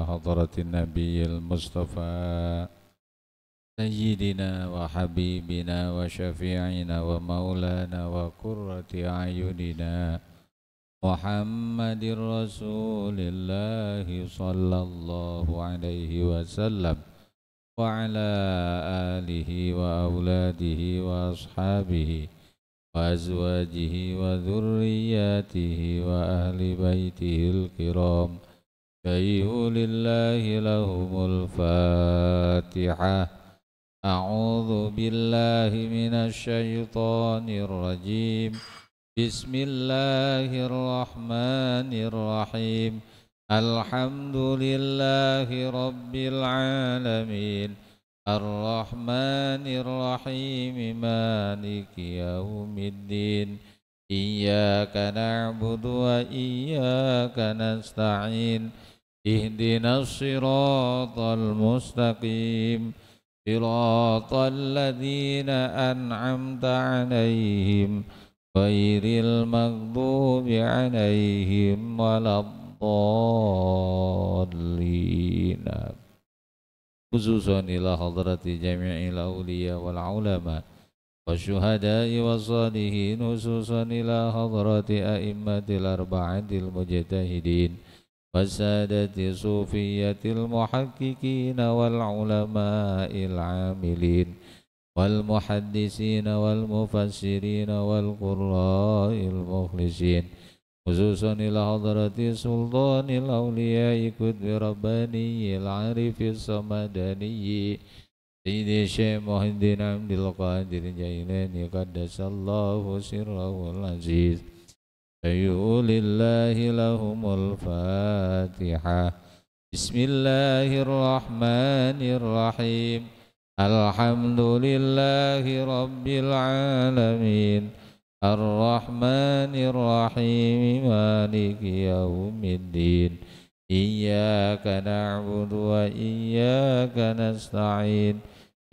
حضرة النبي المصطفى سيدنا وحبيبنا وشفيعنا ومولانا وقرة أعيننا محمد رسول الله صلى الله عليه وسلم وعلى آله وأولاده وأصحابه وأزواجه وذرياته وأهل بيته الكرام شيء لله لهم الفاتحة. أعوذ بالله من الشيطان الرجيم. بسم الله الرحمن الرحيم. الحمد لله رب العالمين الرحمن الرحيم مالك يوم الدين إياك نعبد وإياك نستعين اهدنا الصراط المستقيم صراط الذين أنعمت عليهم غير المغضوب عليهم ولا الضالين. خصوصا إلى حضرة جميع الأولياء والعلماء والشهداء والصالحين، خصوصا إلى حضرة أئمة الأربعة المجتهدين والسادة الصوفية المحققين والعلماء العاملين والمحدثين والمفسرين والقراء المخلصين، خصوصا إلى حضرة سلطان الأولياء قطب رباني العارف الصمداني سيدي الشيخ محي الدين عبد القادر الجيلاني قدس الله سره العزيز. شيء لله لهم الفاتحة. بسم الله الرحمن الرحيم. الحمد لله رب العالمين الرحمن الرحيم مالك يوم الدين إياك نعبد وإياك نستعين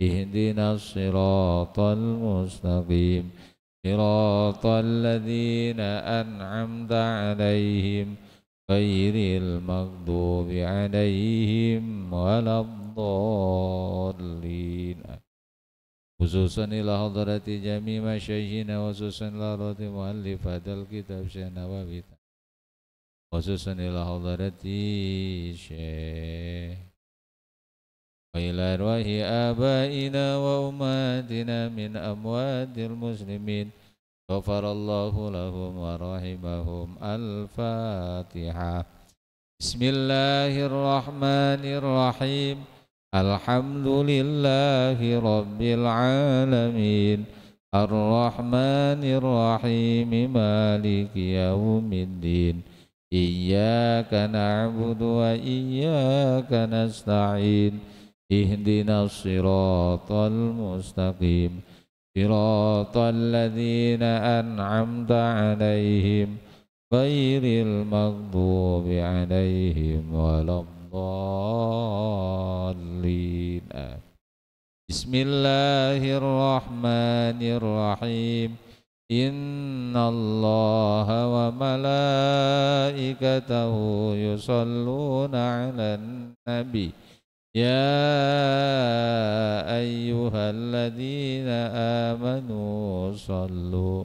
اهدنا الصراط المستقيم صراط الذين أنعمت عليهم غير المغضوب عليهم ولا الضالين. خصوصا إلى حضرة جميع مشايخنا وخصوصا إلى حضرة مؤلف هذا الكتاب شيخ نووي، خصوصا إلى حضرة الشيخ وإلى أرواح آبائنا وأمهاتنا من أموات المسلمين غفر الله لهم ورحمهم. الفاتحة. بسم الله الرحمن الرحيم. الحمد لله رب العالمين الرحمن الرحيم مالك يوم الدين إياك نعبد وإياك نستعين اهدنا الصراط المستقيم صراط الذين أنعمت عليهم غير المغضوب عليهم ولا الضالين. بسم الله الرحمن الرحيم. إن الله وملائكته يصلون على النبي يا أيها الذين آمنوا صلوا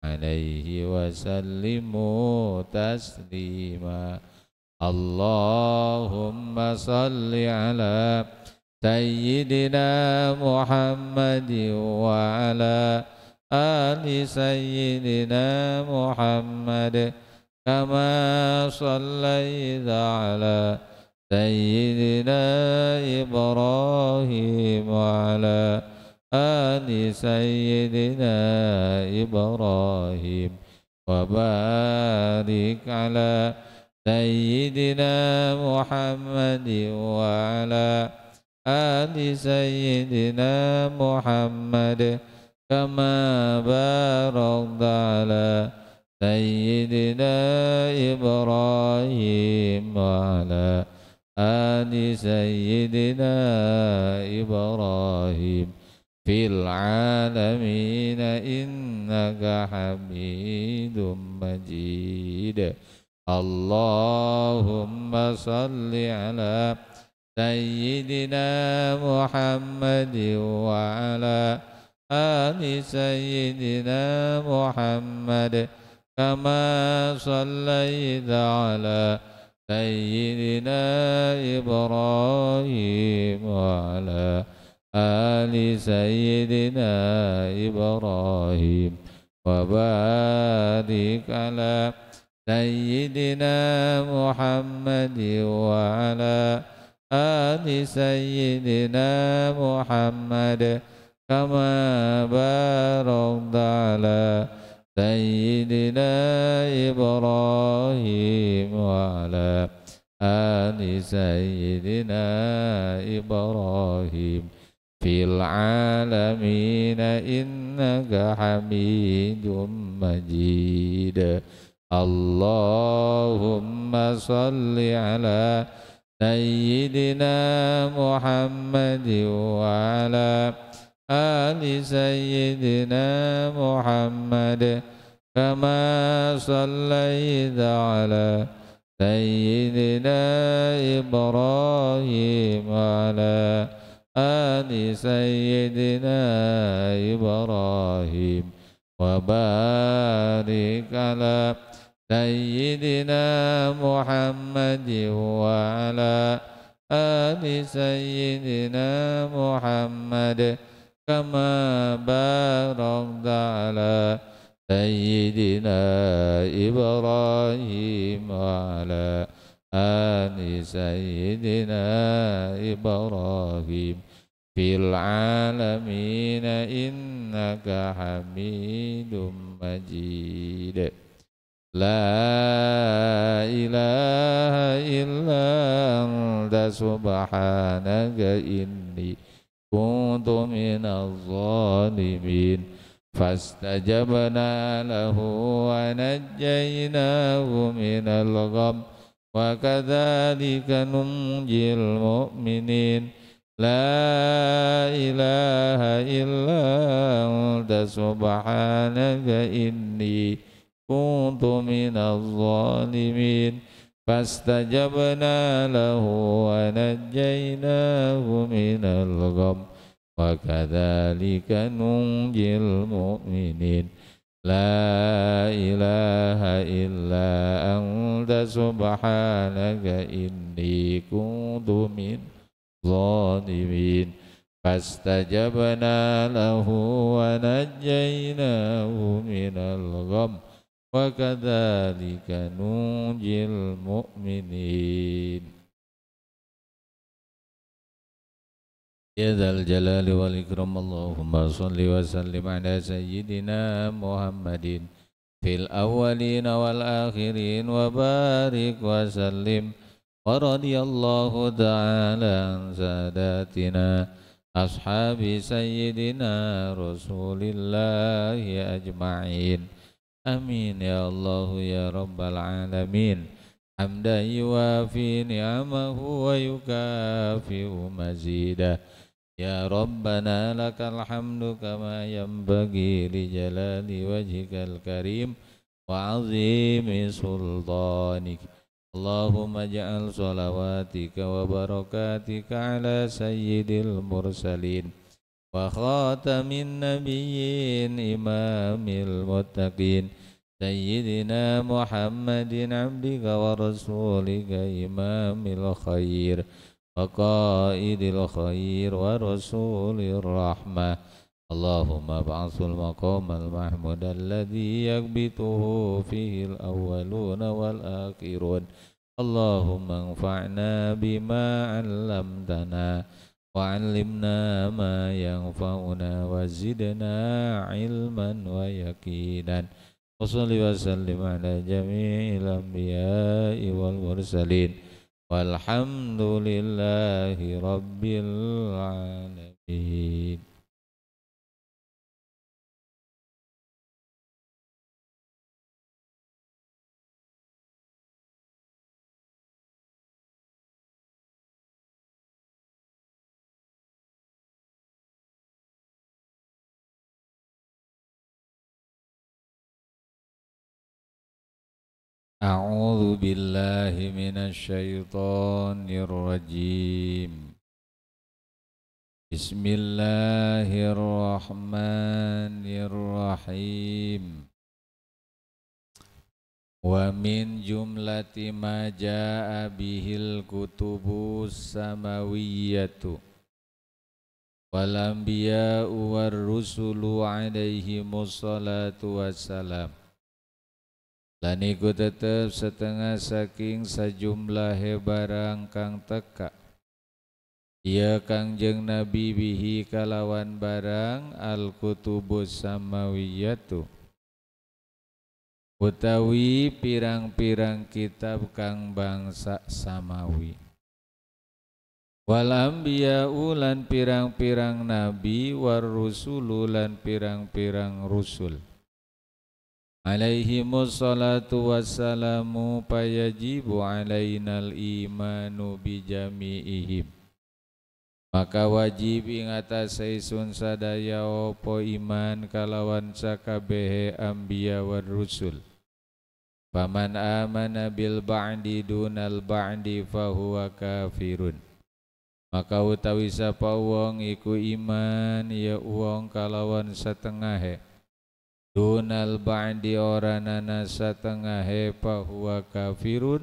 عليه وسلموا تسليما. اللهم صل على سيدنا محمد وعلى آل سيدنا محمد كما صليت على سيدنا إبراهيم وعلى آل سيدنا إبراهيم وبارك على سيدنا محمد وعلى آل سيدنا محمد كما باركت على سيدنا إبراهيم وعلى آل سيدنا إبراهيم في العالمين إنك حميد مجيد. اللهم صل على سيدنا محمد وعلى آل سيدنا محمد كما صليت على سيدنا إبراهيم وعلى آل سيدنا إبراهيم وبارك على سيدنا محمد وعلى آل سيدنا محمد كما باركت على سيدنا إبراهيم وعلى آل سيدنا إبراهيم في العالمين إنك حميد مجيد. اللهم صل على سيدنا محمد وعلى آل سيدنا محمد كما صليت على سيدنا إبراهيم وعلى آل سيدنا إبراهيم وبارك على سيدنا محمد وعلى آل سيدنا محمد كما باركت على سيدنا إبراهيم وعلى آل سيدنا إبراهيم في العالمين إنك حميد مجيد. لا إله إلا أنت سبحانك إني كنت من الظالمين. فاستجبنا له ونجيناه من الغم وكذلك ننجي المؤمنين. لا إله إلا أنت سبحانك إني كنت من الظالمين. فاستجبنا له ونجيناه من الغم وكذلك ننجي المؤمنين. لا إله إلا أنت سبحانك إني كنت من الظالمين. فاستجبنا له ونجيناه من الغم وكذلك ننجي المؤمنين. يا ذا الجلال والإكرام اللهم صل وسلم على سيدنا محمد في الأولين والآخرين وبارك وسلم. ورضي الله تعالى عن ساداتنا أصحاب سيدنا رسول الله أجمعين. آمين يا الله يا رب العالمين. حمدا يوافي نعمه ويكافئ مزيده. يا ربنا لك الحمد كما ينبغي لجلال وجهك الكريم وعظيم سلطانك. اللهم اجعل صلواتك وبركاتك على سيد المرسلين وخاتم النبيين إمام المتقين سيدنا محمد عبدك ورسولك إمام الخير وقائد الخير ورسول الرحمة. اللهم ابعث المقام المحمود الذي يكبته فيه الأولون والآخرون. اللهم انفعنا بما علمتنا وعلمنا ما ينفعنا وزدنا علما ويقينا. وصل وسلم على جميع الأنبياء والمرسلين والحمد لله رب العالمين. A'udzu billahi minasy syaithanir rajim. Bismillahirrahmanirrahim. Wa min jumlati ma jaa bihil kutubus samawiyyatu wal anbiya'u war rusulu alaihimus salatu wassalam. Lan iku tetep setengah saking sajumlah barang kang teka ia Kangjeng Nabi bihi kalawan barang al kutubus samawiyyatu utawi pirang-pirang kitab kang bangsa samawi. Wal anbiya'u lan pirang-pirang nabi war rusulu lan pirang-pirang rusul. Alaihimus salatu wassalamu payajibu alainal imanu bijami'ihim. Maka wajib ing atase sun sadaya opo iman kalawan sakabehe anbiya war rusul. Faman amana bil ba'di dunal ba'di fahuwa kafirun. Maka utawi sapa wong iku iman ya wong kalawan satengahe dunal ba'di oranana satengahe fahuwa kafirun.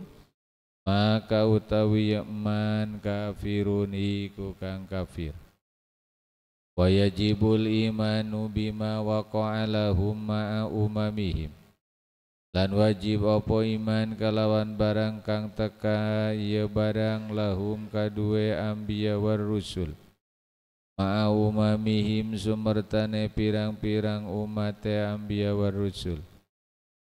Maka utawi man kafirun iku kang kafir. Wa yajibul imanu bima waqa'a lahum ma'a umamihim. Lan wajib apa iman kalawan barang kang teka ya barang lahum kadue anbiya war rusul. Ma'a umamihim sumertane pirang-pirang umate anbiya war rusul.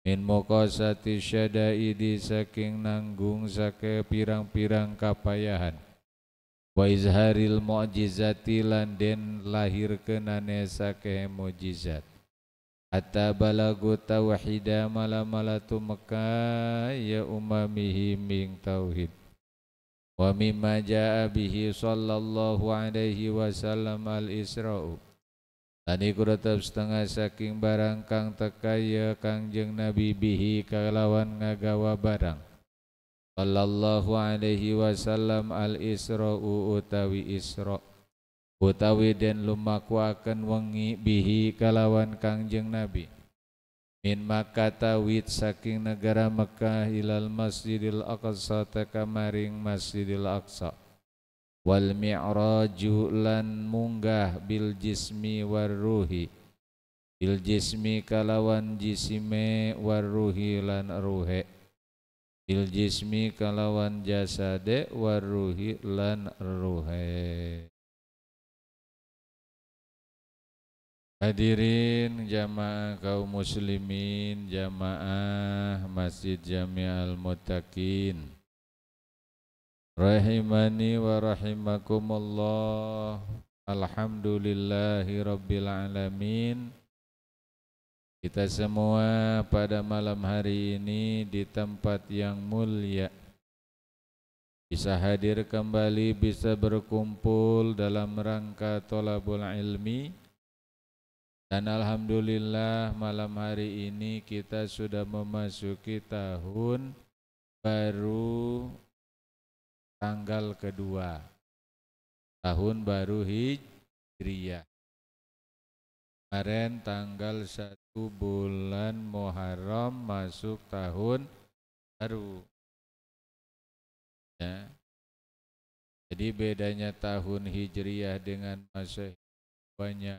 Min muqasati syadaidi saking nanggung sake pirang-pirang kapayahan. Wa izharil mu'jizati lan den lahir kenane sake mujizat. Hatta balagu tauhida malamalatu Mekah ya umamihi min tauhid. Wa mimma jaa bihi sallallahu alaihi wasallam al-isra'u. Tadi ku tetap setengah saking barang kang tekaya Kangjeng Nabi bihi kalawan ngagawa barang. Sallallahu alaihi wasallam al-isra'u utawi isra'. Utawi den lumaku akan wengi bihi kalawan Kangjeng Nabi. Min Makkah tawid saking negara Mekah ilal Masjidil Aqsa takamaring Masjidil Aqsa. Wal mi'raju lan munggah bil jismi war ruhi. Bil jismi kalawan jisime war ruhi lan ruhe. Bil jismi kalawan jasade war ruhi lan ruhe. Hadirin jamaah kaum muslimin, jamaah Masjid Jami'al Muttaqin, rahimani wa rahimakumullah. Alhamdulillahi rabbil alamin. Kita semua pada malam hari ini di tempat yang mulia bisa hadir kembali, bisa berkumpul dalam rangka thalabul ilmi. Dan alhamdulillah malam hari ini kita sudah memasuki tahun baru tanggal kedua, tahun baru Hijriyah. Kemarin tanggal 1 bulan Muharram masuk tahun baru. Ya. Jadi bedanya tahun Hijriyah dengan Masehi banyak.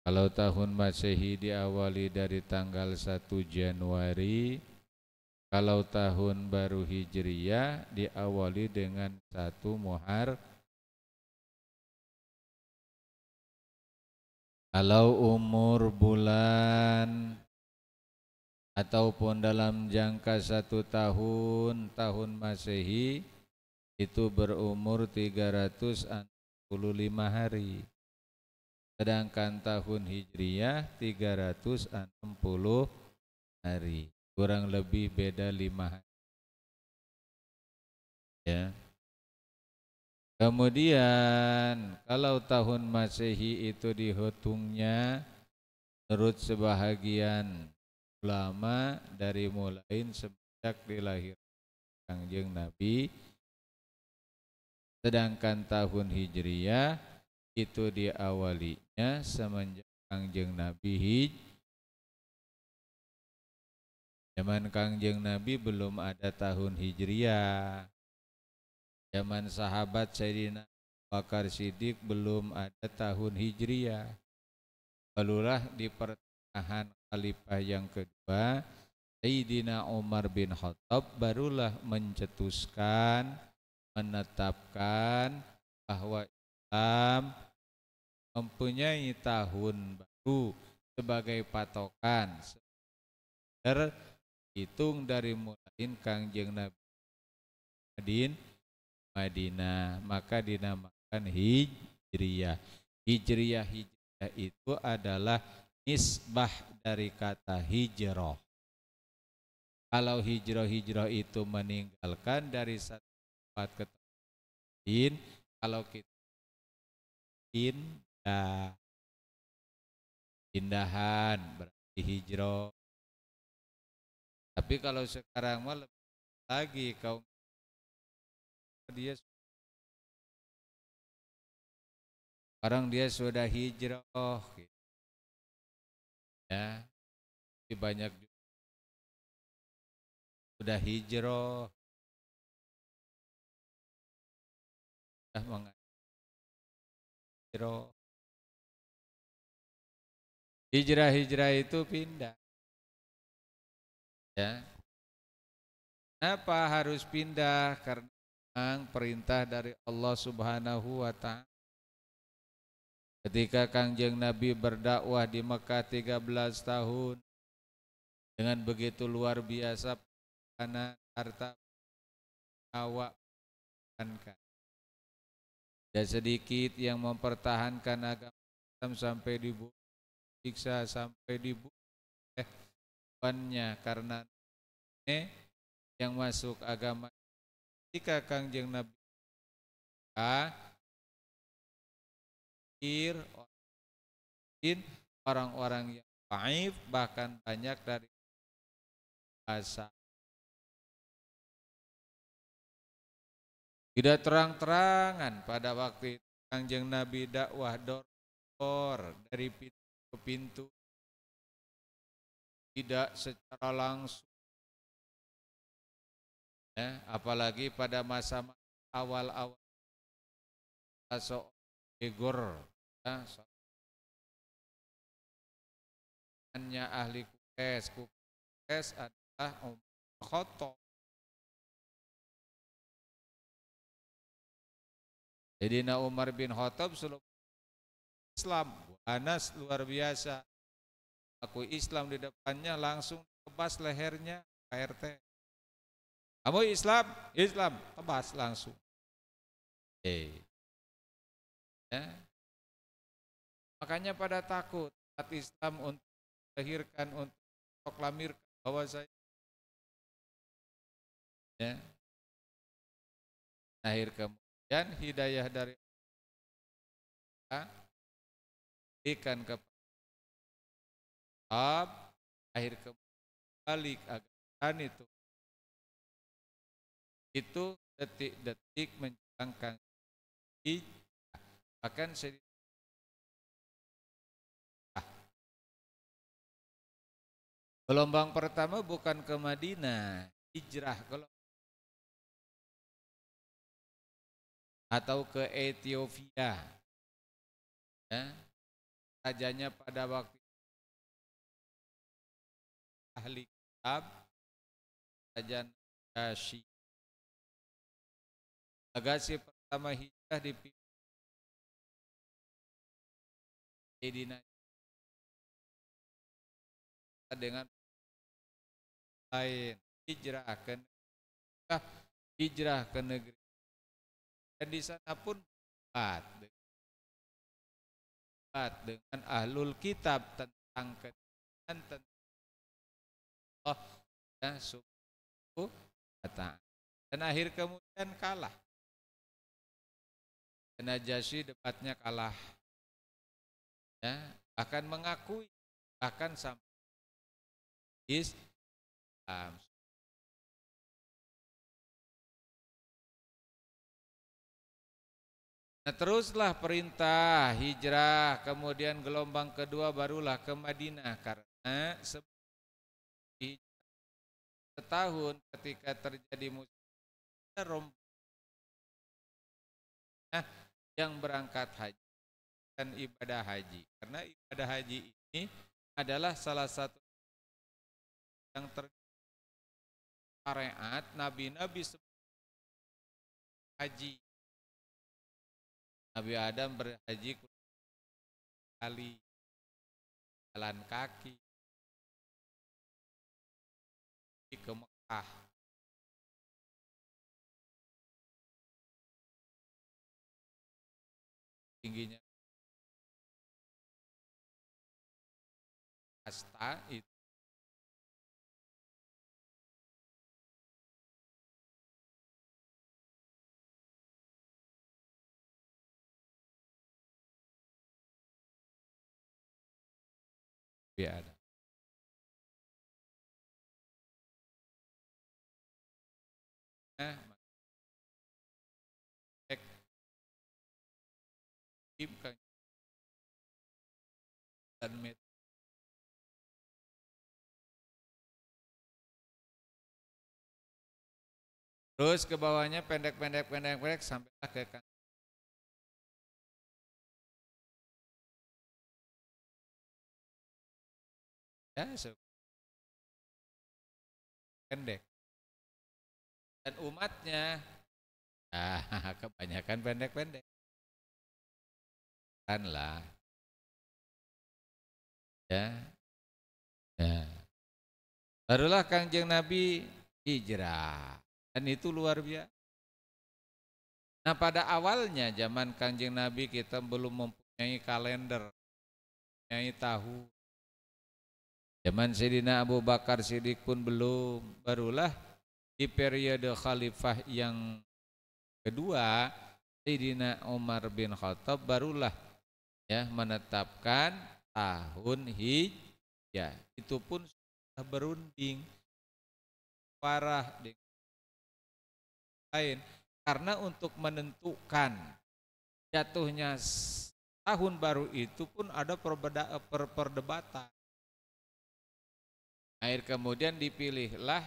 Kalau tahun Masehi diawali dari tanggal 1 Januari, kalau tahun baru Hijriyah diawali dengan 1 Muharram. Kalau umur bulan ataupun dalam jangka 1 tahun, tahun Masehi itu berumur 365 hari. Sedangkan tahun Hijriyah 360 hari. Kurang lebih beda 5 hari. Ya. Kemudian kalau tahun Masehi itu dihitungnya menurut sebahagian ulama dari mulai sejak dilahirkan Kangjeng Nabi, sedangkan tahun Hijriyah itu diawalinya semenjak Kangjeng Nabi zaman Kangjeng Nabi belum ada tahun Hijriyah. Zaman sahabat Sayyidina Bakar Siddiq belum ada tahun Hijriyah. Barulah di pertengahan khalifah yang kedua Sayyidina Umar bin Khattab barulah mencetuskan, menetapkan bahwa Islam mempunyai tahun baru sebagai patokan terhitung dari mulai Kangjeng Nabi Madinah, maka dinamakan Hijriyah. Hijriyah itu adalah nisbah dari kata hijrah. Kalau hijrah itu meninggalkan dari satu tempat ke tempat lain, kalau kita pindahan berarti hijrah. Tapi kalau sekarang malah lagi kaum dia sekarang dia sudah hijrah gitu. Ya, banyak juga sudah hijrah, sudah menghijrah. Hijrah itu pindah. Ya. Kenapa harus pindah? Karena memang perintah dari Allah Subhanahu wa Ta'ala. Ketika Kangjeng Nabi berdakwah di Mekah 13 tahun dengan begitu luar biasa karena harta awak pertahankan. Dan sedikit yang mempertahankan agama Islam sampai disiksa sampai dibunuh karena yang masuk agama. Ketika Kangjeng Nabi orang-orang yang dhaif, bahkan banyak dari bahasa tidak terang-terangan pada waktu itu Kangjeng Nabi dakwah dor dari pintu ke pintu, tidak secara langsung. Ya, apalagi pada masa awal-awal Egor, ya, hanya ahli Quraisy adalah Umar Khattab. Jadi Umar bin Khattab sebelum Islam, Anas luar biasa. Aku Islam di depannya langsung tebas lehernya KRT. Kamu Islam, Islam tebas langsung. Ya. Makanya pada takut umat Islam untuk melahirkan, untuk proklamirkan bahwa saya ya. Akhir kemudian hidayah dari Allah berikan kepada akhir kembali agama itu detik-detik menjelang bahkan gelombang pertama bukan ke Madinah, hijrah atau ke Ethiopia. Ya. Rajanya pada waktu ahli kitab, Raja Najasyi. Legasi pertama hijrah di Medina dengan lain hijrah ke negeri, dan di sana pun dengan ahlul kitab tentang Allah dan suku kata, dan akhir kemudian kalah. Najasyi debatnya kalah, ya, akan mengakui bahkan sampai Islam. Nah, teruslah perintah hijrah, kemudian gelombang kedua barulah ke Madinah karena setahun ketika terjadi musibah rombongan yang berangkat haji dan ibadah haji. Karena ibadah haji ini adalah salah satu yang syariat nabi-nabi haji. Nabi Adam berhaji kali, jalan kaki ke Mekah. Tingginya kasta itu ada. Nah, dan terus ke bawahnya pendek sampailah ke kaki. Ya, pendek. Dan umatnya kebanyakan pendek-pendek. Kan lah. Ya. Ya. Barulah Kangjeng Nabi hijrah. Dan itu luar biasa. Nah, pada awalnya zaman Kangjeng Nabi kita belum mempunyai kalender, mempunyai tahu. Zaman Sayyidina Abu Bakar Siddiq pun belum. Barulah di periode khalifah yang kedua, Sayyidina Umar bin Khattab barulah ya menetapkan tahun hijrah. Itu pun sudah berunding parah dengan lain karena untuk menentukan jatuhnya tahun baru itu pun ada perdebatan. Akhir kemudian dipilihlah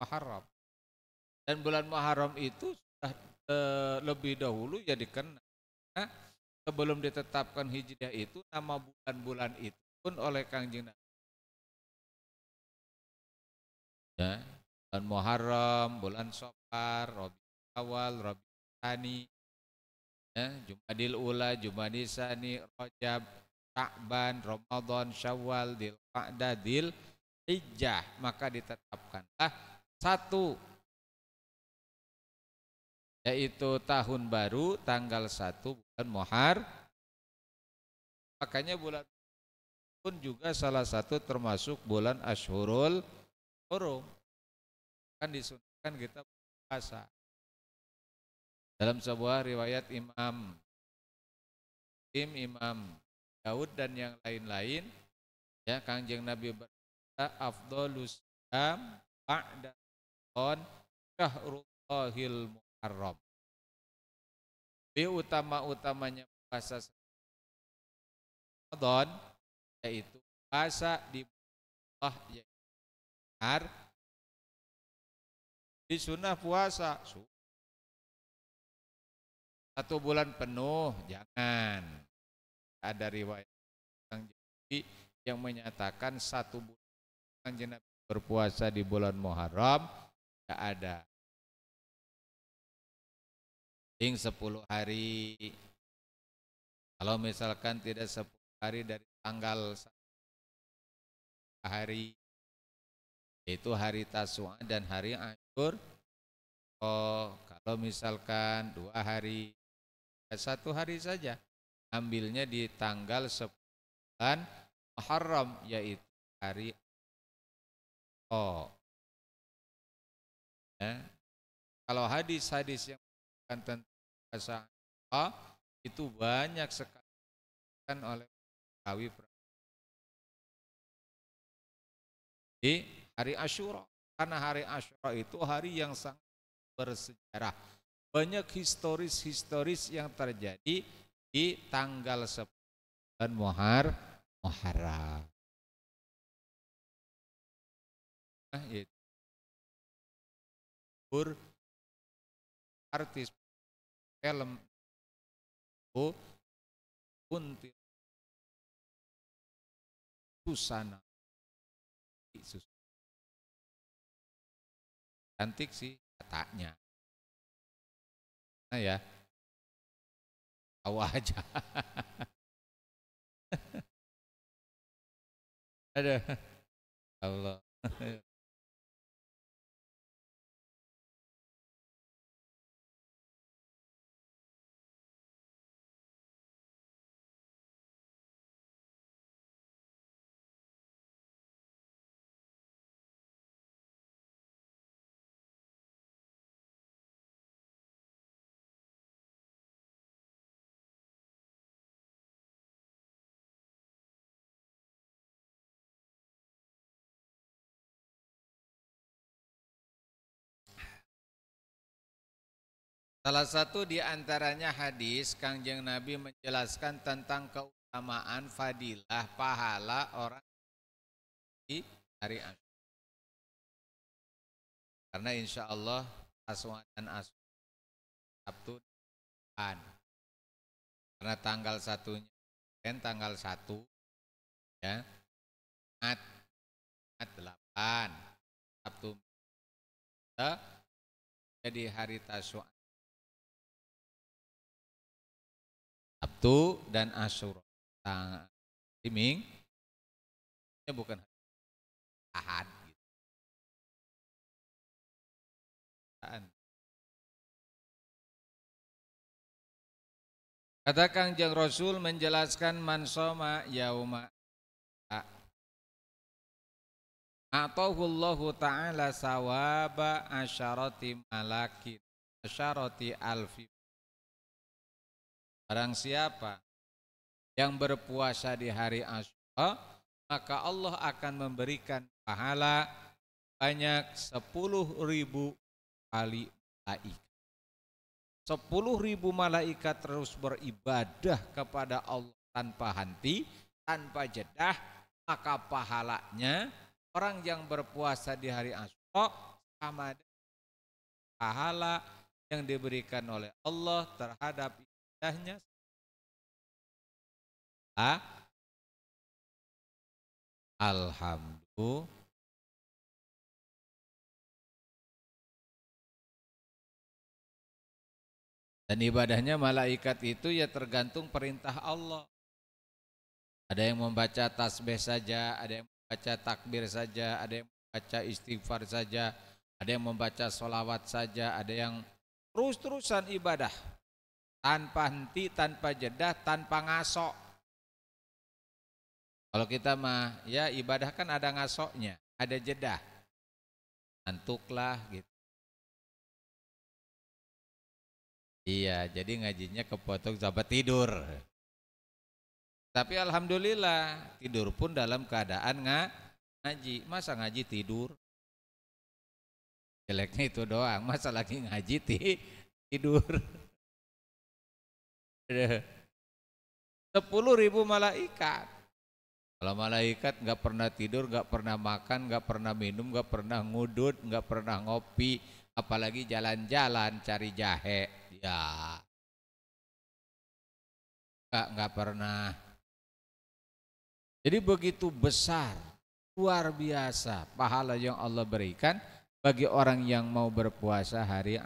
Muharram. Dan bulan Muharram itu sudah lebih dahulu ya dikenal. Nah, sebelum ditetapkan Hijriah itu nama bulan-bulan itu pun oleh Kangjeng Nabi. Ya, bulan Muharram, bulan Safar, Rabiul Awal, Rabiul Tsani, ya, Jumadil Ula, Jumadil Tsani, Rajab, Sya'ban, Ramadan, Syawal, Dzulqa'dah, Dzulhijjah, maka ditetapkanlah satu yaitu tahun baru tanggal 1 bulan Muharram. Makanya bulan pun juga salah satu termasuk bulan Ashhurul Hurum. Kan disunahkan kita puasa. Dalam sebuah riwayat Imam Daud dan yang lain-lain, ya Kangjeng Nabi berkata, afdhalus syam ba'da syahrullahil muharram. Utama-utamanya puasa Ramadan yaitu puasa di Allah yang di sunnah puasa 1 bulan penuh jangan. Ada riwayat yang menyatakan 1 bulan berpuasa di bulan Muharram tidak ada. 10 hari. Kalau misalkan tidak 10 hari dari tanggal hari itu hari Tasu'a dan hari Asyur. Oh, kalau misalkan 2 hari, 1 hari saja, ambilnya di tanggal 10 Muharram yaitu hari ya. Kalau hadis-hadis yang tentang puasa itu banyak sekali oleh kawi di hari Asyura. Karena hari Asyura itu hari yang sangat bersejarah. Banyak historis yang terjadi di tanggal 10 Muharram. Nah, itu artis film Kunti Susana. Cantik sih katanya. Nah ya, tahu aja. Ada Allah. Salah satu di antaranya hadis Kangjeng Nabi menjelaskan tentang keutamaan fadilah pahala orang di hari Asyura. Karena insya Allah Aswa dan Asyura Sabtu depan. Karena tanggal satunya dan tanggal 1 ya. Jumat 8 Sabtu jadi hari Tasyua. Sabtu dan Asyura. Timing ini bukan Ahad gitu. Kata Kangjeng Rasul menjelaskan man soma yauma atahullahu ta'ala sawaba asyarati malakin asyarati alfi. Barang siapa yang berpuasa di hari Asyura, maka Allah akan memberikan pahala banyak 10.000 kali malaikat. 10.000 malaikat terus beribadah kepada Allah tanpa henti, tanpa jedah, maka pahalanya orang yang berpuasa di hari Asyura sama dengan pahala yang diberikan oleh Allah terhadap ibadahnya. Alhamdulillah. Dan ibadahnya malaikat itu ya tergantung perintah Allah. Ada yang membaca tasbih saja, ada yang membaca takbir saja, ada yang membaca istighfar saja, ada yang membaca sholawat saja, ada yang terus-terusan ibadah tanpa henti, tanpa jeda, tanpa ngasok. Kalau kita mah ya ibadah kan ada ngasoknya, ada jeda, ngantuklah gitu. Iya, jadi ngajinya kepotong sampai tidur. Tapi alhamdulillah tidur pun dalam keadaan ngaji. Masa ngaji tidur? Jeleknya itu doang. Masa lagi ngaji tidur? 10.000 malaikat. Kalau malaikat nggak pernah tidur, nggak pernah makan, nggak pernah minum, nggak pernah ngudut, nggak pernah ngopi, apalagi jalan-jalan cari jahe, ya nggak pernah. Jadi begitu besar, luar biasa pahala yang Allah berikan bagi orang yang mau berpuasa hari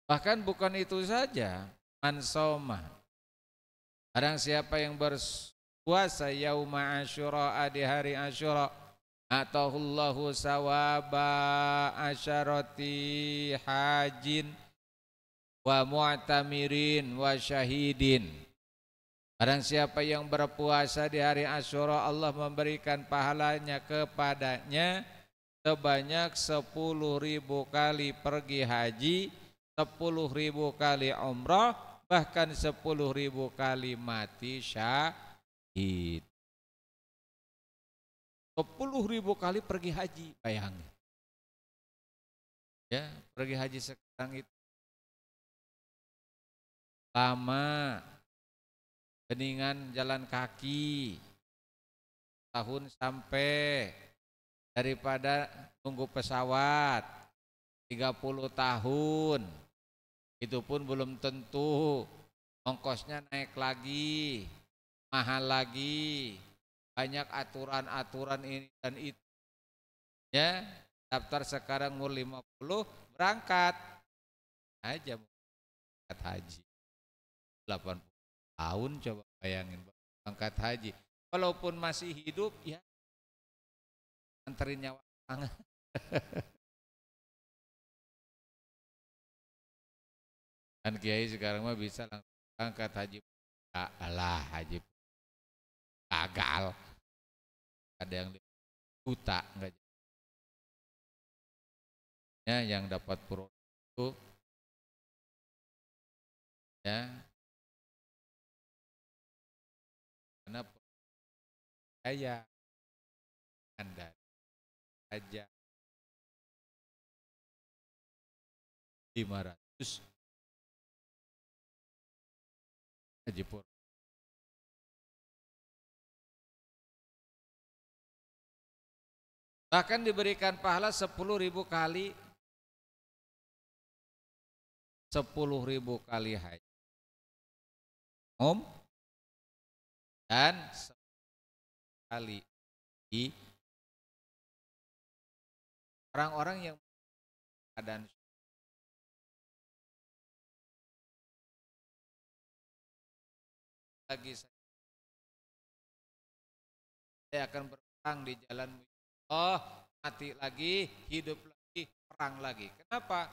Bahkan bukan itu saja, mansoma. Barang siapa yang berpuasa yauma Asyura di hari Asyura, atahullahu sawaba asyarati hajin wa mu'tamirin wa syahidin. Barang siapa yang berpuasa di hari Asyura, Allah memberikan pahalanya kepadanya sebanyak 10.000 kali pergi haji, 10.000 kali umrah, bahkan 10.000 kali mati syahid. 10.000 kali pergi haji, bayangin. Ya, pergi haji sekarang itu lama, mendingan jalan kaki tahun sampai daripada nunggu pesawat 30 tahun. Itu pun belum tentu, ongkosnya naik lagi, mahal lagi, banyak aturan-aturan ini dan itu. Ya, daftar sekarang umur 50, berangkat aja berangkat haji. 80 tahun coba bayangin berangkat haji. Walaupun masih hidup ya anterin nyawa tangan. Kan kiai sekarang mah bisa langsung berangkat haji. Alah haji gagal. Ada yang buta enggak, ya, yang dapat pro itu ya karena percaya Anda saja 500 haji pur. Bahkan diberikan pahala 10.000 kali, 10.000 kali haji dan sekali di orang-orang yang keadaan lagi saya akan berperang di jalanmu. Oh, mati lagi, hidup lagi, perang lagi. Kenapa?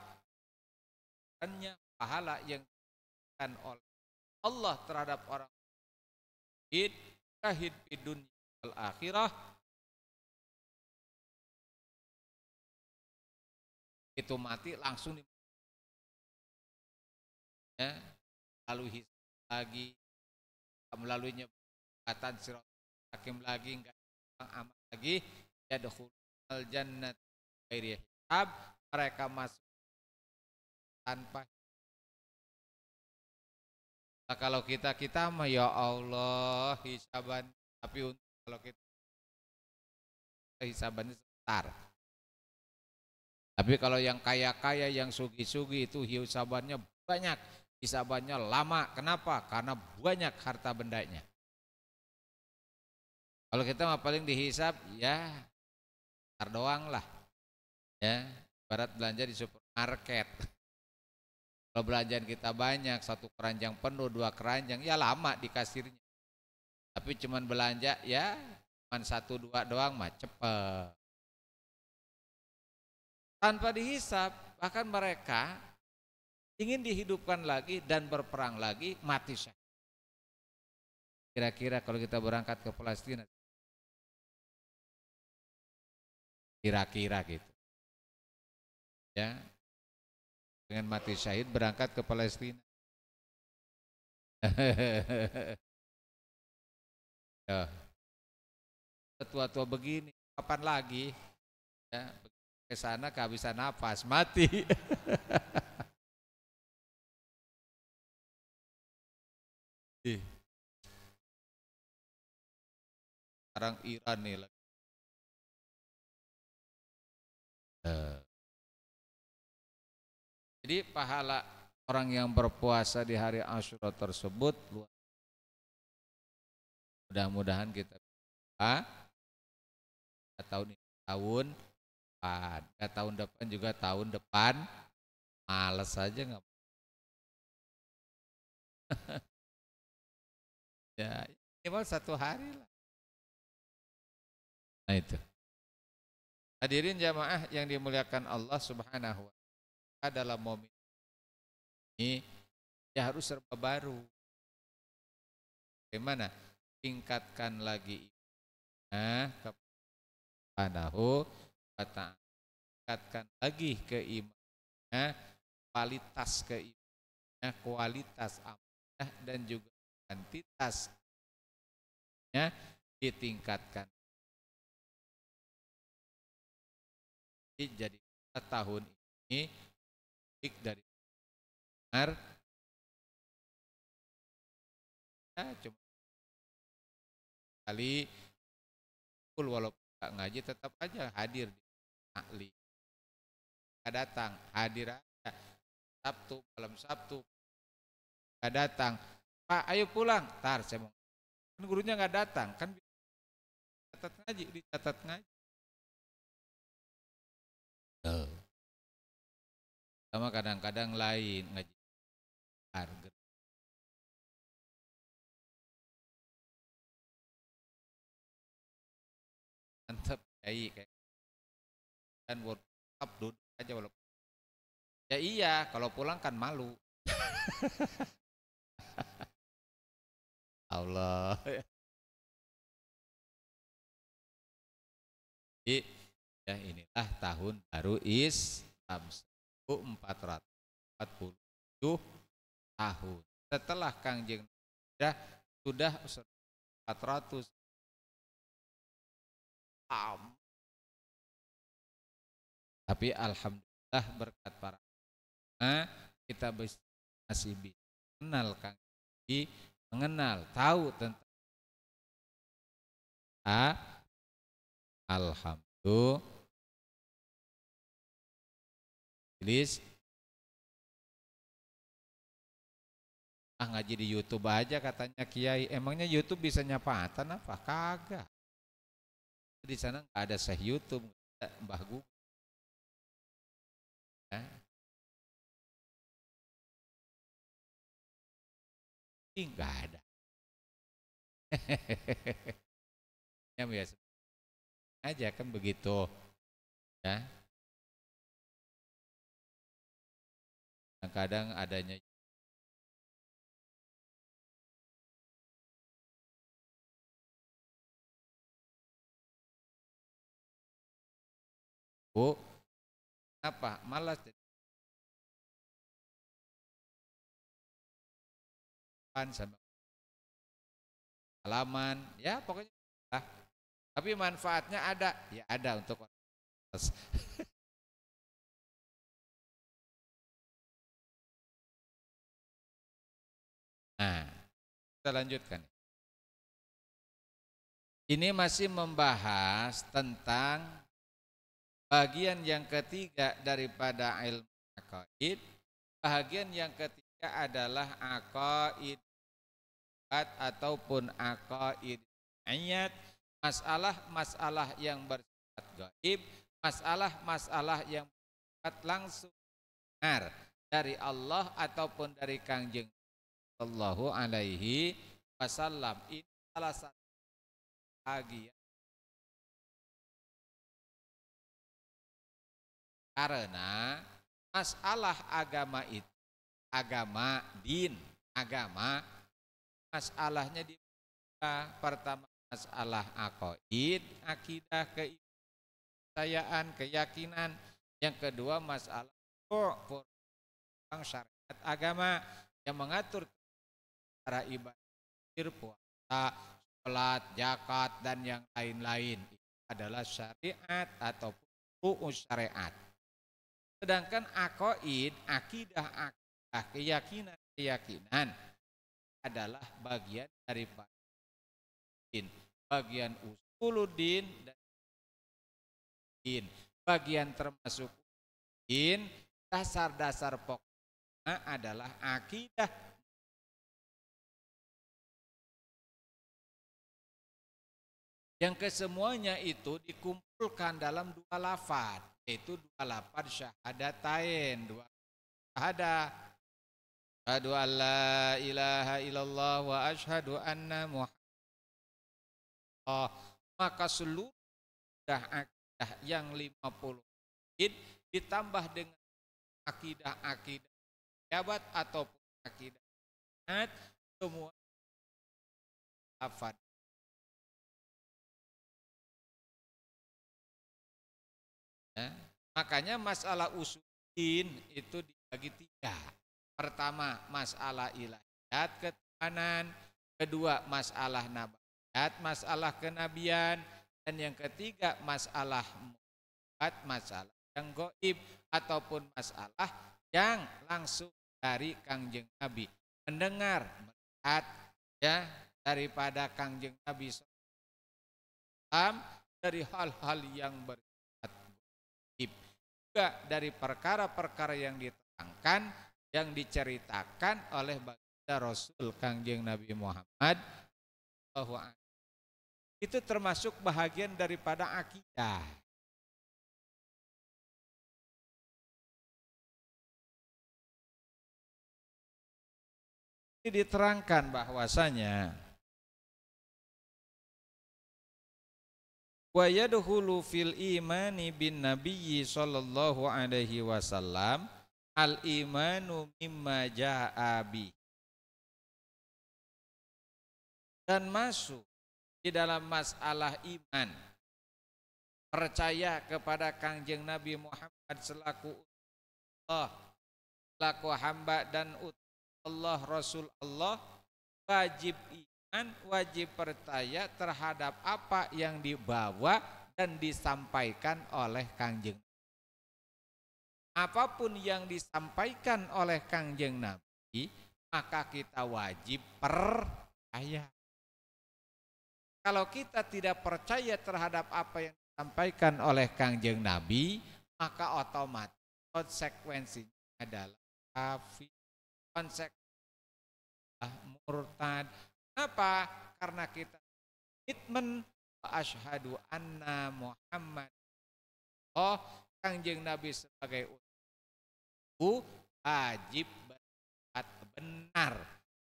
Karena pahala yang diberikan oleh Allah terhadap orang syahid di dunia wal akhirah itu mati langsung ya, lalu hisab lagi, melaluinya kata sirat hakim lagi, enggak amal lagi, yadkhulul jannat ghairi hisab, mereka masuk tanpa. Nah, kalau kita mah ya Allah hisaban, tapi kalau kita hisabannya sebentar. Tapi kalau yang kaya-kaya, yang sugi-sugi itu hisabannya banyak, hisabannya lama. Kenapa? Karena banyak harta bendanya. Kalau kita mah paling dihisab ya ntar doang lah. Ya, barat belanja di supermarket. Kalau belanjaan kita banyak, satu keranjang penuh, 2 keranjang, ya lama di kasirnya. Tapi cuman belanja ya cuman 1-2 doang mah cepet. Tanpa dihisap, bahkan mereka ingin dihidupkan lagi dan berperang lagi, mati syahid. Kira-kira kalau kita berangkat ke Palestina, kira-kira gitu ya, dengan mati syahid berangkat ke Palestina. Ya, tua-tua begini kapan lagi ya, ke sana kehabisan napas mati. Sekarang Iran nih lagi. Jadi pahala orang yang berpuasa di hari Asyura tersebut mudah-mudahan kita tahun ini tahun depan, tahun depan juga tahun depan, males aja nggak. Ya minimal 1 hari lah. Nah itu. Hadirin jamaah yang dimuliakan Allah Subhanahu wa taala, dalam momen ini ya harus serba baru. Bagaimana? Tingkatkan lagi iman Subhanahu wa ta'ala. Tingkatkan lagi keimanannya, kualitas keimanannya, kualitas amanah dan juga kuantitasnya ditingkatkan. Jadi tahun ini dari dengar ya, cuma kali walaupun nggak ngaji tetap aja hadir di taklim. Nggak datang, hadir aja Sabtu, malam Sabtu nggak datang. Pak, ayo pulang. Tar, saya mau. Kan gurunya nggak datang, kan dicatat ngaji. Sama kadang-kadang lain ngaji harga. Mantap, kayak dan WhatsApp duduk aja walaupun. Ya iya, kalau pulang kan malu. Allah. Jadi, ya inilah tahun baru Islam 1447 tahun. Setelah Kangjeng sudah 400 tahun. Tapi alhamdulillah berkat para kita masih bisa mengenal Kangjeng, mengenal, tahu tentang alhamdulillah. Ngaji di YouTube aja katanya Kiai. Emangnya YouTube bisa nyapatan apa? Kagak. Di sana nggak ada Syekh YouTube, nggak ada Mbah Google. Ya. Nggak ada. Ya biasa aja kan begitu. Ya. Kadang adanya Bu, apa? Malas sama halaman, ya pokoknya. Tapi manfaatnya ada, ya ada untuk Nah, kita lanjutkan. Ini masih membahas tentang bagian yang ketiga daripada ilmu aqaid. Bagian yang ketiga adalah aqaid ataupun aqaid ayat, masalah-masalah yang bersifat gaib, masalah-masalah yang bersifat langsung benar dari Allah ataupun dari Kangjeng Sallallahu Alaihi Wasallam. Ini salah satu bagian karena masalah agama itu, agama din, agama masalahnya di pertama masalah aqaid, akidah, kepercayaan, keyakinan. Yang kedua masalah syariat agama yang mengatur cara ibadah, puasa, salat, zakat dan yang lain-lain. Itu adalah syariat ataupun syariat. Sedangkan aqaid, akidah, keyakinan adalah bagian daripada din, bagian usuluddin dan din, bagian termasuk din, dasar-dasar pokoknya adalah akidah. Yang kesemuanya itu dikumpulkan dalam dua lafaz, yaitu dua lafaz syahadatain, dua syahadah. Asyhadu an la ilaha illallah wa asyhadu anna Muhammad. Maka seluruh akidah yang 50 ditambah dengan akidah-akidah jabat ataupun akidah semua lafaz. Ya. Makanya masalah usuluddin itu dibagi tiga. Pertama masalah ilahiyat, ketuhanan. Kedua masalah nabiyat, masalah kenabian. Dan yang ketiga masalah mu'ad, masalah yang gaib ataupun masalah yang langsung dari Kangjeng Nabi, mendengar, melihat ya daripada Kangjeng Nabi SAW dari hal-hal yang bersifat gaib, juga dari perkara-perkara yang diterangkan, yang diceritakan oleh baginda Rasul Kangjeng Nabi Muhammad SAW. Itu termasuk bahagian daripada akidah. Ini diterangkan bahwasanya wa yadkhulu fil imani bin nabiyyi sallallahu alaihi wasallam al imanu mimma jaa'a bi, dan masuk di dalam masalah iman, percaya kepada Kangjeng Nabi Muhammad selaku Allah, selaku hamba dan utusan Allah, Rasul Allah, wajib iman, wajib percaya terhadap apa yang dibawa dan disampaikan oleh Kangjeng. Apapun yang disampaikan oleh Kangjeng Nabi, maka kita wajib percaya. Kalau kita tidak percaya terhadap apa yang disampaikan oleh Kangjeng Nabi, maka otomatis konsekuensinya adalah kafir, konsekuensinya murtad. Kenapa? Karena kita komitmen asyhadu anna Muhammad, oh Kangjeng Nabi sebagai utusan wajib benar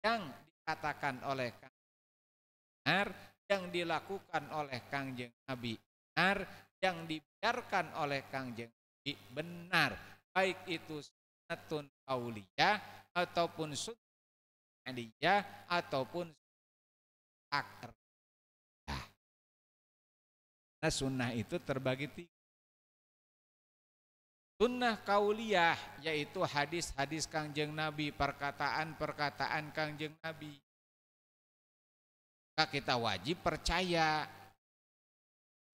yang dikatakan oleh benar, yang dilakukan oleh Kangjeng Nabi benar, yang dibiarkan oleh Kangjeng Nabi benar, baik itu sunnatun qauliyah ataupun sunnah adiyah ataupun akar. Nah, sunnah itu terbagi tiga. Sunnah kauliyah yaitu hadis-hadis Kangjeng Nabi, perkataan-perkataan Kangjeng Nabi. Maka kita wajib percaya.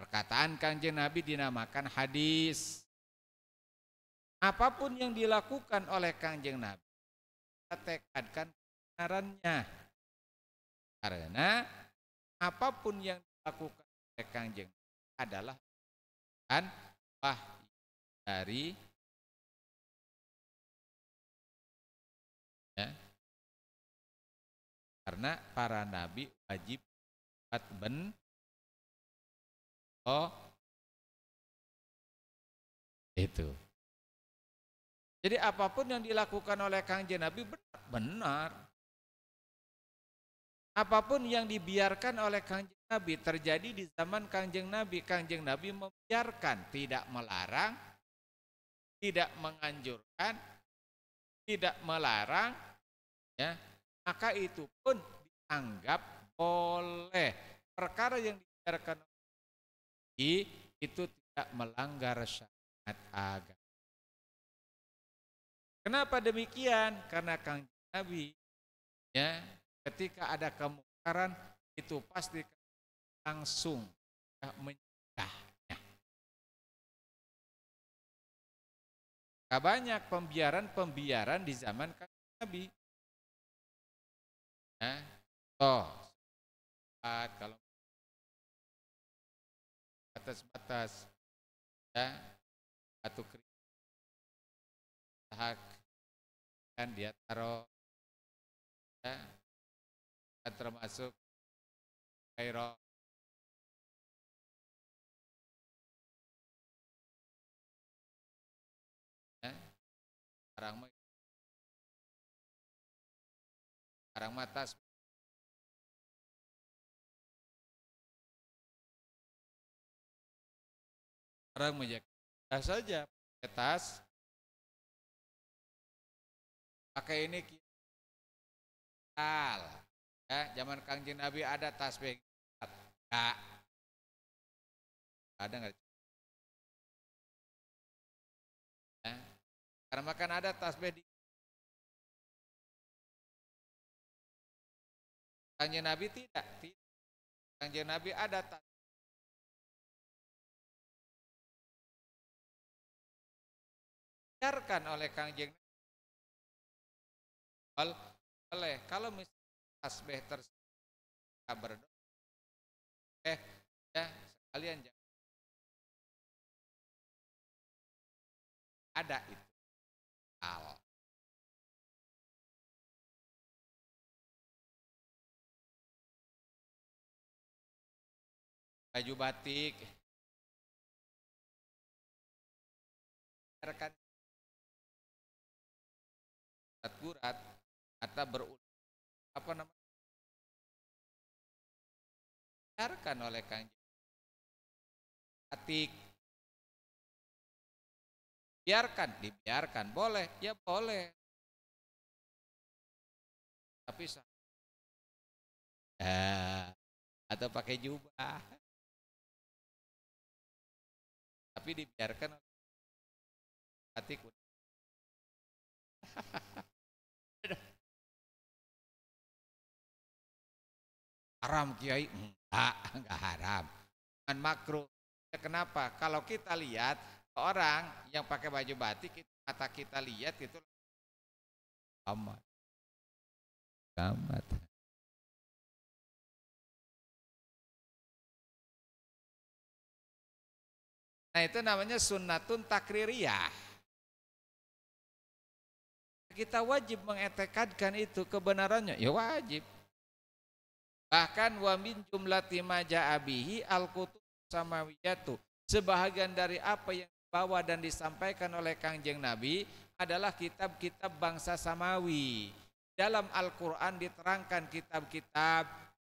Perkataan Kangjeng Nabi dinamakan hadis. Apapun yang dilakukan oleh Kangjeng Nabi, kita tekadkan kebenarannya. Karena apapun yang dilakukan oleh Kangjeng adalah kan wahyu dari ya, karena para nabi wajib itu. Jadi apapun yang dilakukan oleh Kangjeng Nabi benar. Apapun yang dibiarkan oleh Kangjeng Nabi terjadi di zaman Kangjeng Nabi. Kangjeng Nabi membiarkan, tidak melarang, tidak menganjurkan, tidak melarang, ya, maka itu pun dianggap boleh. Perkara yang dibiarkan itu tidak melanggar syariat agama. Kenapa demikian? Karena Kangjeng Nabi, ya, ketika ada kemungkaran itu pasti langsung mencegahnya. Banyak pembiaran di zaman Kangjeng Nabi. Ya, kalau batas-batas, ya, batu hak kan dia taruh, ya, termasuk kairo, ya, barang matas orang menjaga saja tas pakai ini kital, ya, zaman Kangjeng Nabi ada tasbih enggak ada enggak, ya, karena makan ada tasbih di Kangjeng Nabi tidak. Kangjeng Nabi ada tasbih biarkan oleh Kangjeng boleh. Kalau misalnya tasbih tersebut berdoa, ya sekalian jangan ada itu hal. Baju batik, biarkan gurat atau berulang apa namanya, biarkan oleh Kangjeng batik, dibiarkan boleh, ya boleh, tapi atau pakai jubah, tapi dibiarkan batik. Haram Kiai? Enggak haram. Kan makruh. Ya, kenapa? Kalau kita lihat orang yang pakai baju batik itu mata kita lihat itu amat, amat. Nah itu namanya sunnatun takririyah. Kita wajib mengetekadkan itu kebenarannya, ya wajib. Bahkan wa min jumlati ma jaa bihi al-kutub samawiyatu. Sebahagian dari apa yang dibawa dan disampaikan oleh Kangjeng Nabi adalah kitab-kitab bangsa samawi. Dalam Al-Qur'an diterangkan kitab-kitab,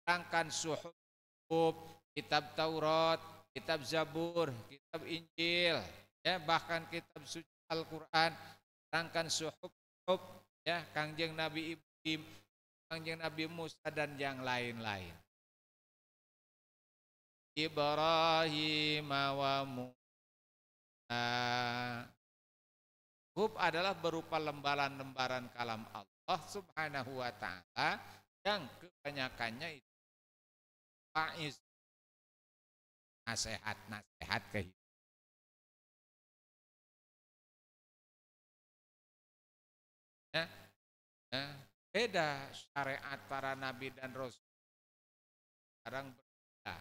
diterangkan suhuf, kitab Taurat, kitab Zabur, kitab Injil, ya bahkan kitab suci Al-Qur'an, diterangkan suhuf, ya Kangjeng Nabi Ibrahim, Kangjeng Nabi Musa dan yang lain-lain. Ibrahim wa Musa. Hub adalah berupa lembaran-lembaran kalam Allah Subhanahu wa taala yang kebanyakannya itu faiz, nasihat kehidupan. Ya, ya, beda syariat para nabi dan rasul sekarang berbeda.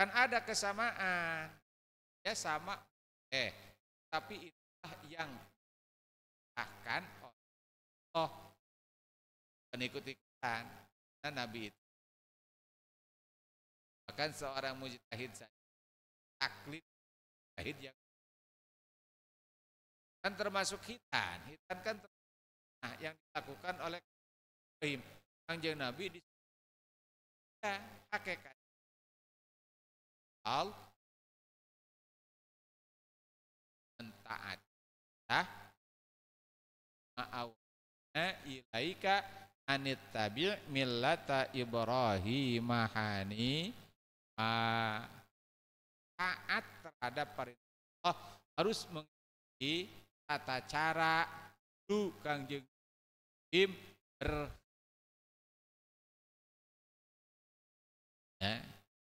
Kan ada kesamaan, ya sama, tapi itulah yang akan oh pengikut-ikutan nah, Nabi itu. Bahkan seorang mujtahid saja taklid mujtahid yang kan termasuk hitan kan yang dilakukan oleh Ibrahim Kangjeng Nabi di hakikat al mentaat ma'awna ilaika anittabi' millata Ibrahim hani taat terhadap perintah Allah, harus mengikuti tata cara dulu Kangjeng Ibrahim ya.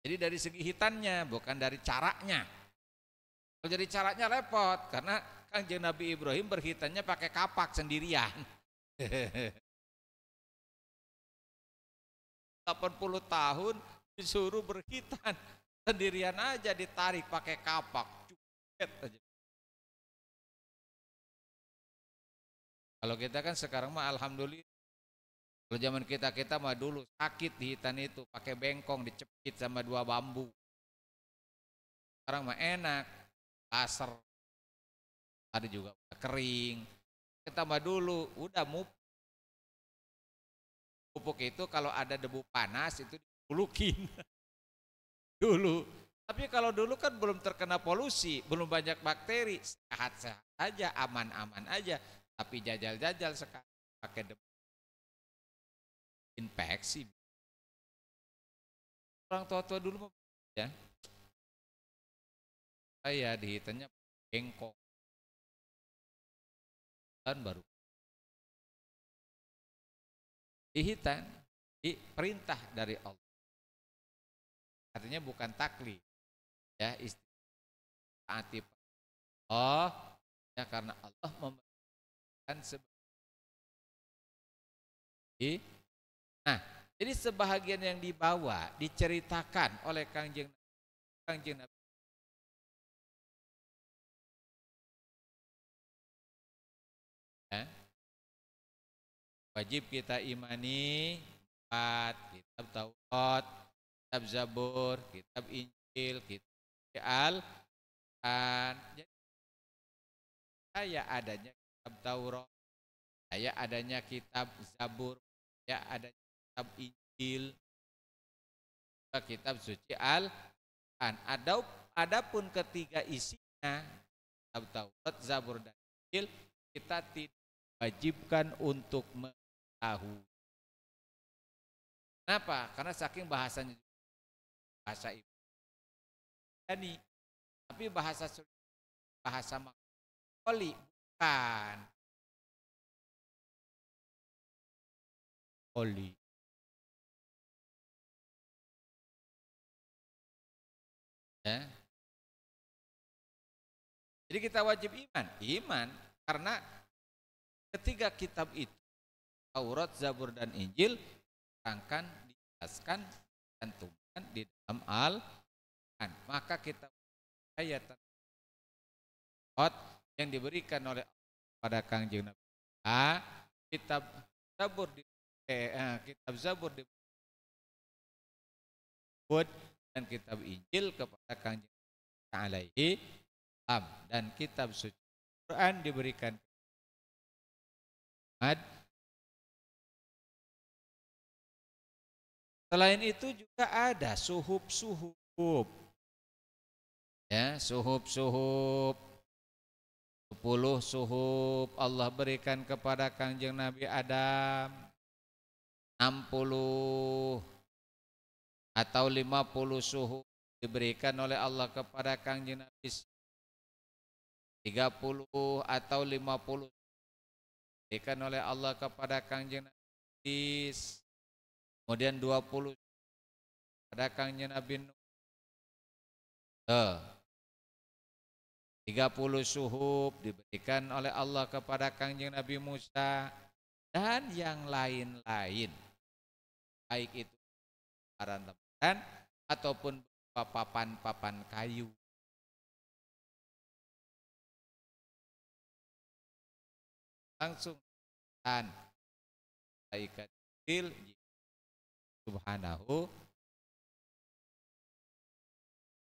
Jadi dari segi hitannya bukan dari caranya. Kalau jadi caranya repot karena Kangjeng Nabi Ibrahim berhitannya pakai kapak sendirian. 80 tahun disuruh berhitan sendirian aja, ditarik pakai kapak. Aja. Kalau kita kan sekarang mah alhamdulillah. Kalau zaman kita mah dulu sakit di hitan itu pakai bengkong dicepit sama 2 bambu. Sekarang mah enak, laser, ada juga udah kering. Kita mah dulu udah pupuk itu kalau ada debu panas itu dipulukin dulu. Tapi kalau dulu kan belum terkena polusi, belum banyak bakteri, sehat-sehat aja, aman-aman aja. Tapi jajal-jajal sekarang pakai debu infeksi. Orang tua-tua dulu ya, saya dihitannya bengkok dan baru dihitan di perintah dari Allah. Artinya bukan taklid ya, istilah taati Allah Ya, karena Allah memberikan nah, jadi sebahagian yang dibawa diceritakan oleh Kangjeng Nabi. Ya, wajib kita imani 4 kitab Taurat, kitab Zabur, kitab Injil, kitab Al-Quran. Jadi saya adanya kitab Taurat, saya adanya kitab Zabur, saya adanya kitab Injil, kitab suci Al-Quran. Adapun ketiga isinya, kitab Taurat, Zabur dan Injil, kita tidak wajibkan untuk mengetahui. Kenapa? Karena saking bahasanya bahasa Ibrani, tapi bahasa Makoli bukan Oli. Ya. Jadi kita wajib iman karena ketiga kitab itu Taurat, Zabur dan Injil akan dijelaskan dan tuliskan di dalam Al-Quran. Maka kita ayat yang diberikan oleh pada Kangjeng Nabi. Kitab Zabur disebut dan kitab Injil kepada Kangjeng Nabi alaihi salam, dan kitab suci Quran diberikan Muhammad. Selain itu juga ada suhuf. Ya, suhuf 10 suhuf Allah berikan kepada Kangjeng Nabi Adam, 60 atau 50 suhuf diberikan oleh Allah kepada Kangjeng Nabi, 30 atau 50 diberikan oleh Allah kepada Kangjeng Nabi, kemudian 20 pada Kangjeng Nabi Nuh, 30 suhuf diberikan oleh Allah kepada Kangjeng Nabi Musa, dan yang lain-lain, baik itu lembaran ataupun papan-papan kayu. Langsung dan malaikat Jibril subhanahu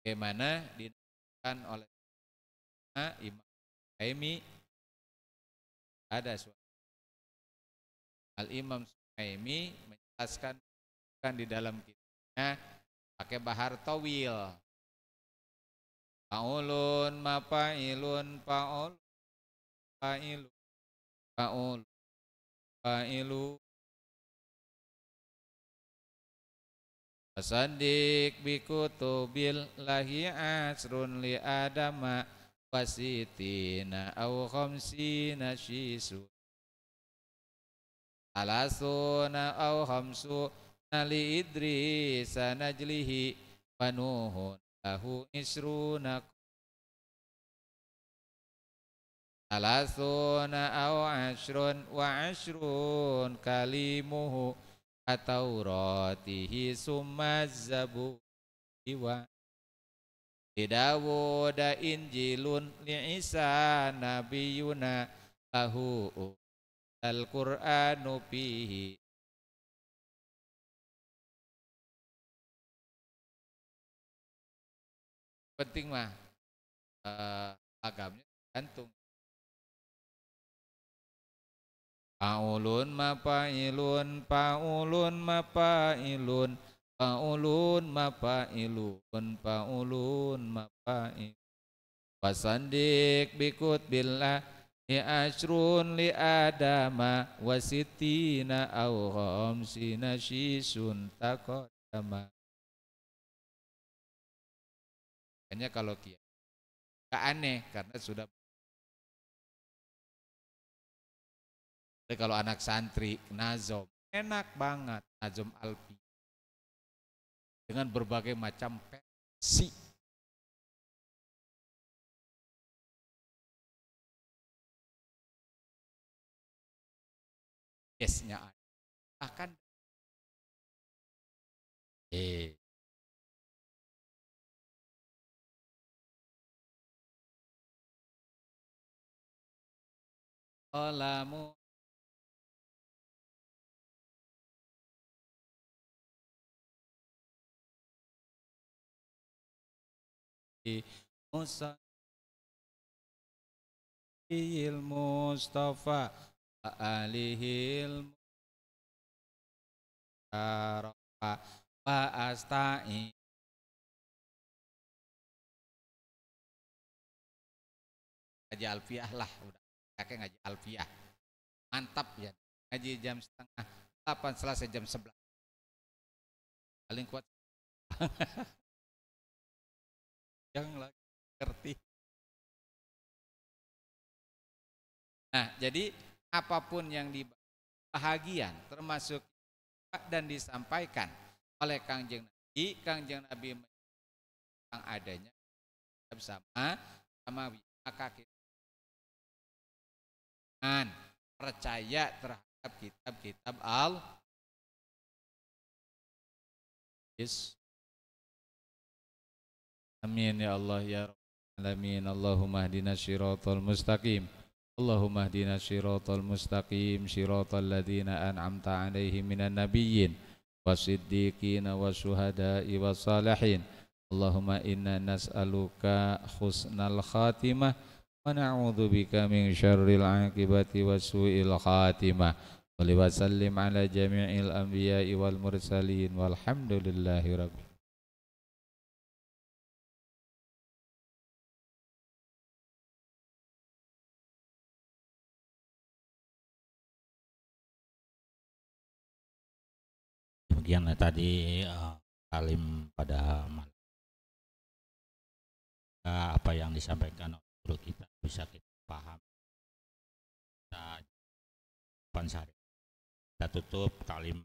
bagaimana dinamakan oleh Imam Suhaimi, ada Al-Imam Suhaimi menjelaskan di dalam kitabnya pakai bahar tawil, faulun mafailun failu Wasadik bikutubil lahi asrun li adama wasitina au khamsina shisu alasuna au khamsuna li idrisa najlihi wanuhun lahu isruna alasuna au asrun wa asrun kalimuhu atauratihi summa zaburi wa Dawuda injilun li Isa nabiyuna lahu al-Qur'anu fihi. Penting mah agamanya gantung. Paulun mafailun mafail wasandik bikut billah ya asrun li adama wasitina au khamsina shisun taqaddama. Makanya kalau gak aneh karena sudah. Jadi kalau anak santri nazom enak banget, nazom alfi dengan berbagai macam versi. Yes-nya ada. Bahkan qalamu Musa Mustafa wa alihil mustafa wa asta'in. Ngaji alfiah lah udah kakek ngaji alfiah mantap ya, ngaji jam setengah 8 selesai jam 11 paling kuat yang lagi ngerti. Nah jadi apapun yang dibahagian termasuk dan disampaikan oleh Kangjeng Nabi tentang adanya sama samawi, maka kita percaya terhadap kitab-kitab Yes. Amin ya Allah ya Rabbal alamin. Allahumma hdina syiratal mustaqim. Allahumma hdina syiratal mustaqim, syiratal ladzina an'amta 'alaihim minan nabiyyin wasiddiqin wasyuhada'i wassalihin. Allahumma inna nas'aluka husnal khatimah wa na'udzubika min syarril 'aqibati wasu'il khatimah. Wa sallim ala jami'il anbiya'i wal mursalin walhamdulillahi rabbil. Demikian tadi alim pada malam. Apa yang disampaikan oleh guru kita bisa kita paham. Kita tutup talim.